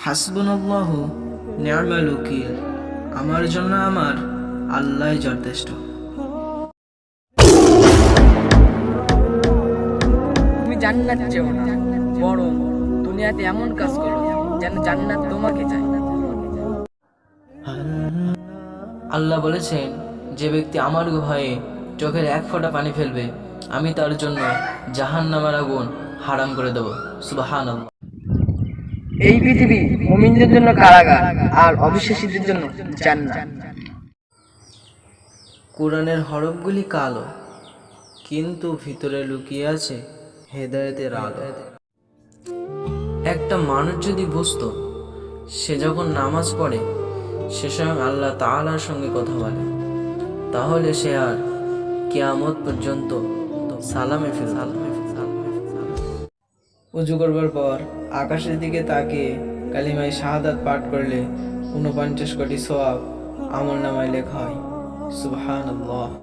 হাসবুনাল্লাহু নি'মাল ওয়াকিল, আমার জন্য আমার আল্লাহই যথেষ্ট। তুমি জান্নাত চেও না, বরং দুনিয়াতে এমন কাজ করো যেন জান্নাত তোমাকে চায়। আল্লাহ বলেছেন, যে ব্যক্তি আমার ভয়ে চোখের এক ফোঁটা পানি ফেলবে, আমি তার জন্য জাহান্নামের আগুন হারাম করে দেব। সুবহানাল্লাহ। এই পৃথিবী মুমিনদের জন্য কারাগার, আর অবিশ্বাসীদের জন্য জান্নাত। কোরআনের হরফগুলি কালো, কিন্তু ভিতরে লুকিয়ে আছে হেদায়েতের আলো। একটা মানুষ যদি বুঝতো সে যখন নামাজ পড়ে সে স্বয়ং আল্লাহ তাআলার সঙ্গে কথা বলে, তাহলে সে আর কিয়ামত পর্যন্ত সালামে ফিরবে। উজু করবার পর আকাশের দিকে তাকিয়ে কালিমায়ে শাহাদাত পাঠ করলে 49 কোটি সওয়াব আমলনামায় লেখা হয়। সুবহানাল্লাহ।